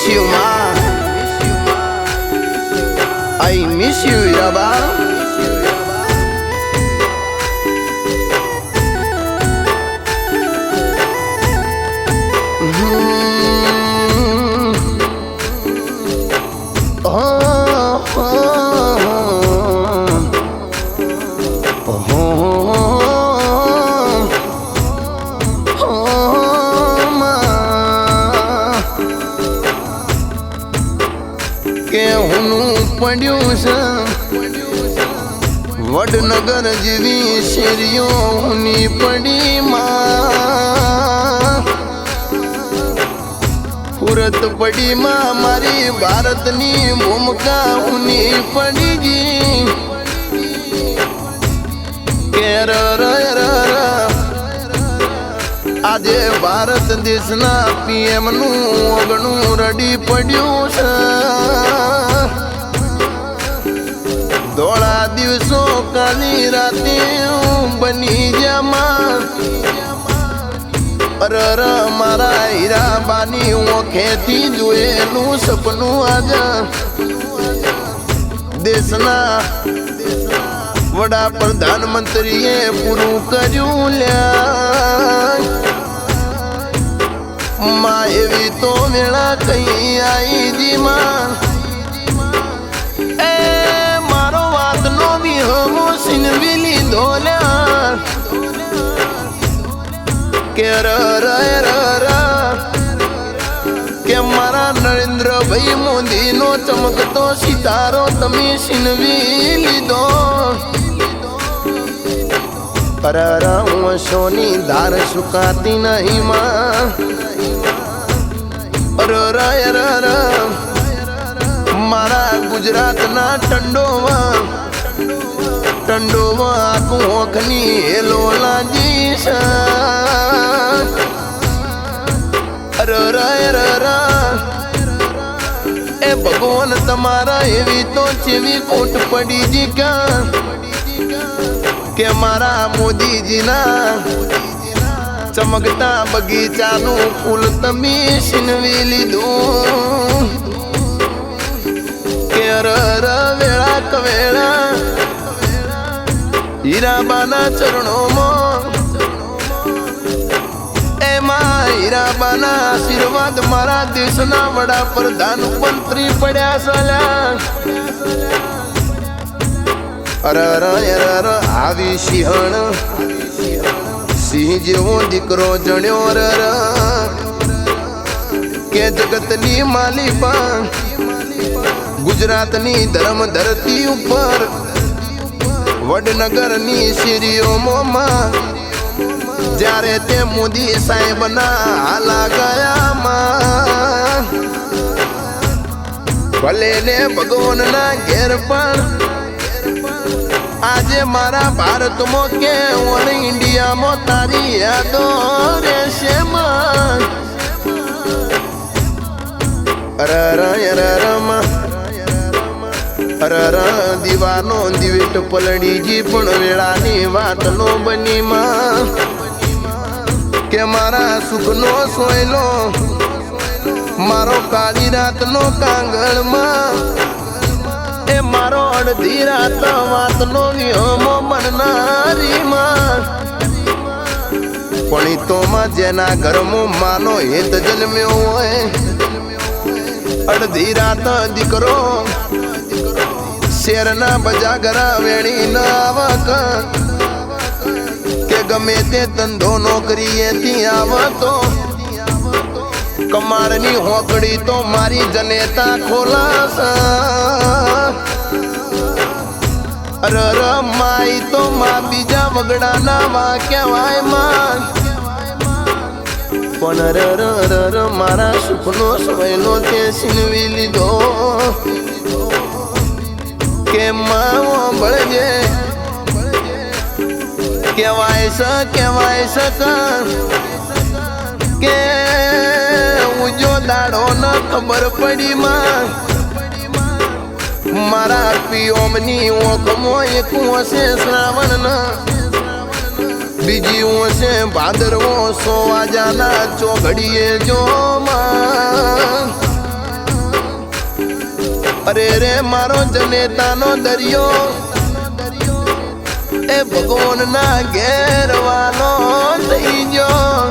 you, ma. I miss you, Yaba. કે હું પડ્યું છે વડનગર જેવી શેરીઓ હુની પડી માં સુરત પડી માં મારી ભારતની ભૂમિકા હુની પડી ગઈ કે આજે ભારત દેશના પીએમ નું ઓગણું રડી પડ્યું છે ધોળા દિવસો કાલી રાતે બની જામાં અરર મારા હીરાબાની ઓખેથી જોયેલું સપનું આજે દેશના વડાપ્રધાનમંત્રીએ પૂરું કર્યું લ્યા માં એવી તો વેળા કઈ આઈ જી માં એ મારો વાતનો વિહમો સિનવી લીધો લ્યા કે કે મારા નરેન્દ્રભાઈ મોદીનો ચમકતો સિતારો તમે સિનવી લીધો હું સોની ધાર સુકાતી નહીં માં મારા ગુજરાતના ટંડોમાં આખું ઓખની હેલો લાગી છે એ ભગવાન તમારા એવી તો ચેવી ખોટ પડી જી ક્યાં કે મારા મોદીજીના ચમકતા બગીચાનું ફૂલ તમે છીનવી લીધું કે વેળા કવેળા હીરાબાના ચરણોમાં એમાં હીરાબાના આશીર્વાદ મારા દેશના વડાપ્રધાન મંત્રી પડ્યા સલ્યા આવી સિંહણ સિંહ જેવો દીકરો જણ્યો કે જગતની માલિપા ગુજરાતની ધર્મ ધરતી ઉપર વડનગરની શેરીઓમાં જ્યારે તે મોદી સાહેબના હાલા ગયામાં ભલે ને ભગવાનના ઘેર પણ આજે મારા ભારતમાં કે ઓલ ઇન્ડિયામાં તારી યાદો રહેશે માં દીવાનો દિવેટ પલડીજી પણ વેળાની વાત નો બની માં કે મારા સુખનો સોયલો મારો કાળી રાતનો કાંગળમાં એ મારો અડધી રાત વાતનો વિહમો બનનારી માં પણ તો માં જેના ઘરમાં માનો હેત જન્મ્યો હોય અડધી રાત દીકરો શેરના બજાગરા વેણી ન આવક કે ગમે તે ધંધો નોકરીએથી આવતો કમાળની હોકડી તો મારી જનેતા ખોલાસ માઈ તો માં બીજા વગડાના માં કહેવાય માં પણ મારા સુખનો સમયનો તે છીનવી લીધો કે માં બળજે કહેવાય છે કે ઉજો દાડો ન ખબર પડી માં મારા પિયોમની ઓખમાં એક હશે શ્રાવણ ના બીજી હશે ભાદરવો 100 વાજાના ચોઘડીએ જો માં અરે રે મારો જનેતાનો દરિયો એ ભગવાનના ઘેરવાનો થઈ ગયો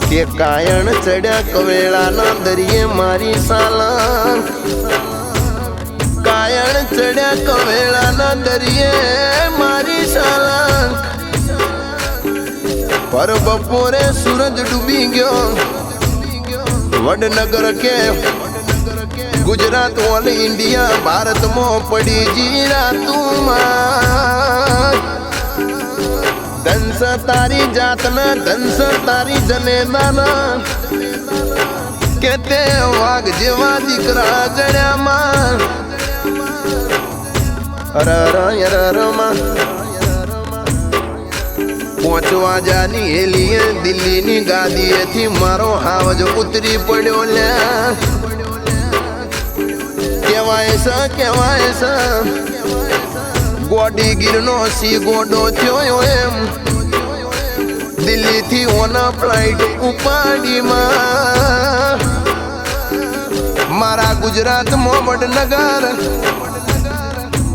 કે કાયણ ચડ્યા કવેળાના દરિયે મારી સાલંગ કાયણ ચડ્યા કવેળાના દરિયે મારી સાલંગ પર બપોરે સૂરજ ડૂબી ગયો વડનગર કે ગુજરાત ઓલ ઇન્ડિયા ભારતમાં પડી જીરાતુમાં ધનસ તારી જાતના ધનસ તારી જનેતાના કે તે વાઘ જેવા દીકરા જડ્યામાં અરરમાં પહોંચવા જાની હેલીએ દિલ્હીની ગાદીએથી મારો હાવજ ઉતરી પડ્યો લ્યા કહેવાય છે ગોડી ગીરનો સી ગોડો થયો એમ દિલ્હીથી ઓના ફ્લાઇટ ઉપાડીમાં મારા ગુજરાતમાં વડનગર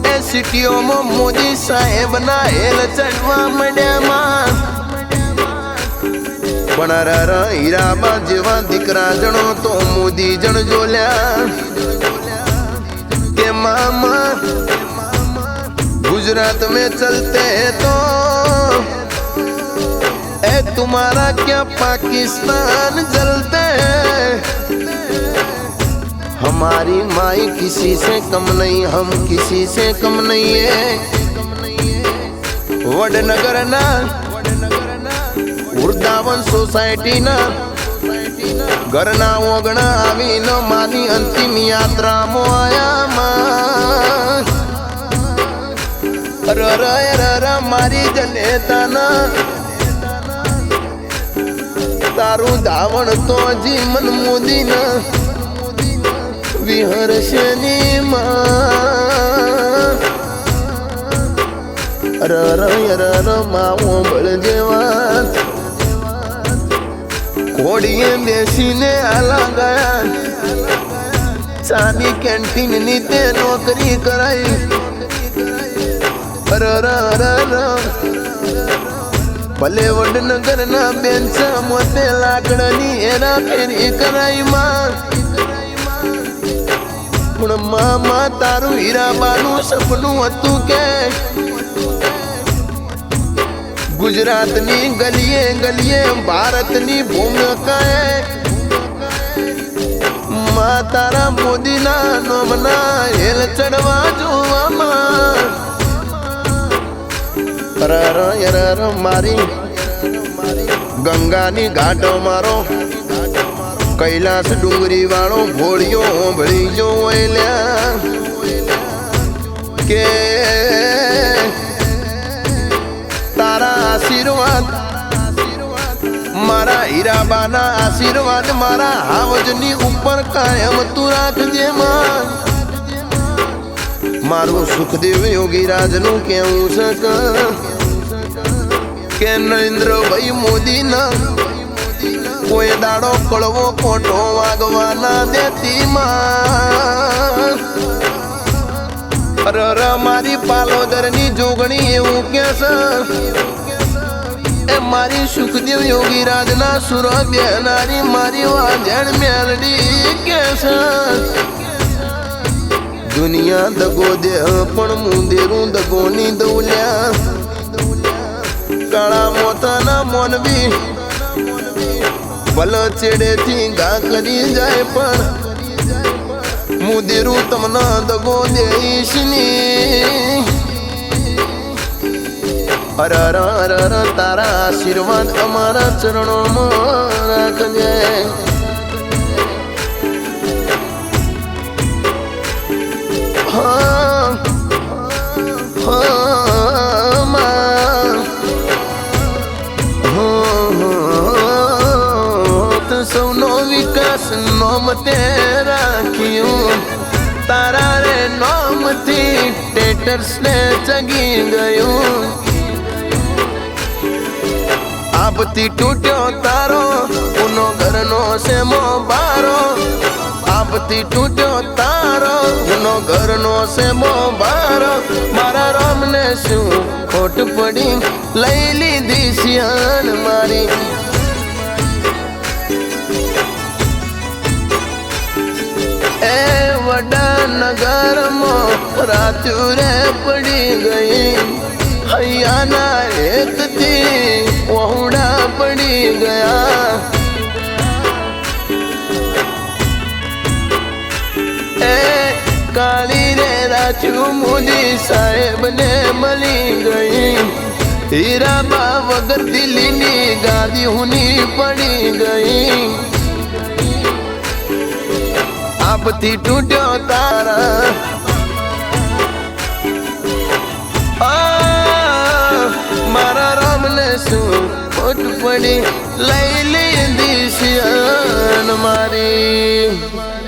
એ સિટીઓમાં મોદી સાહેબના હેલ ચડવા માંડ્યામાં પણ હીરાબા જેવા દીકરા જણો તો મોદી જણ જોલ્યા કે મામા गुजरात में चलते हैं तो ए तुम्हारा क्या पाकिस्तान जलते हैं हमारी माई किसी से कम नहीं हम किसी से कम नहीं है वडनगर ना वृंदावन सोसायटी ना घरना ओगणा आवी न मानी अंतिम यात्रा में आया मां મારી જનેતાના તારું ધાવણ તો જીવન મોદીના વિહરશે ની માવો બળ જેવા ઘોડીએ બેસીને આલા ગયા ચાની કેન્ટીન ની તે નોકરી કરાઈ ભલે વડનગર ના બેન્ચ મોતે લાકડાની એના ફેરી કરાઈ માં પણ મામા તારું હીરાબાનું સપનું હતું કે ગુજરાતની ગલીએ ગલીએ ભારતની ભૂમિકાએ માં તારા મોદીના નોમના હેલ ચડવા જોવામાં મારી ગંગાની ઘાટો મારો કૈલાસ ડુંગરી વાળો ભોળિયો ભળી જો કે તારા આશીર્વાદ મારા હીરાબાના આશીર્વાદ મારા હાવજની ઉપર કાયમ તું રાખજે માં મારું સુખદેવ યોગીરાજ નું કેવું છે કે નરેન્દ્રભાઈ મોદી ના કોઈ દાડો કળવો ખોટો વાગવાના દેતી માં મારી પાલોદર ની જોગણી એવું કે છે એ મારી સુખદેવ યોગીરાજ ના સુર બેનારી મારી વાજણ મેલડી કે છે દુનિયા દગો દેહ પણ મુંદેરું દગોની દૌલ્યા કાળા મોતાના મોનવી ભલ ચેડેથી ગા કરી જાય પણ મુંદેરું તમને દગો દેઈશની અરર તારા આશીર્વાદ અમારા ચરણોમાં રાખજે સૌનો વિકાસ નોમ તે રાખ્યું તારા રે નોમથી ટેટર્સ ને ચગી ગયું આપતી તૂટ્યો તારો ઉનો ઘરનો સેમો બારો આપ આપતી તૂટ્યો તારો જૂનો ઘરનો છે મોભારો મારા રામને શું ખોટ પડી લઈ લીધી સિયાન મારી એ વડાનગરમાં રાત્યું રે પડી ગઈ હૈયાના હેતથી વહુડા પડી ગયા એ કાળી રે રાખ્યું મોદી સાહેબ ને મળી ગઈ હીરાબા વગર દિલ્હીની ગાદી હુની પડી ગઈ આપતી તૂટ્યો તારા મારા રામને શું ખોટ પડી લઈ લીધી સિયાન મારી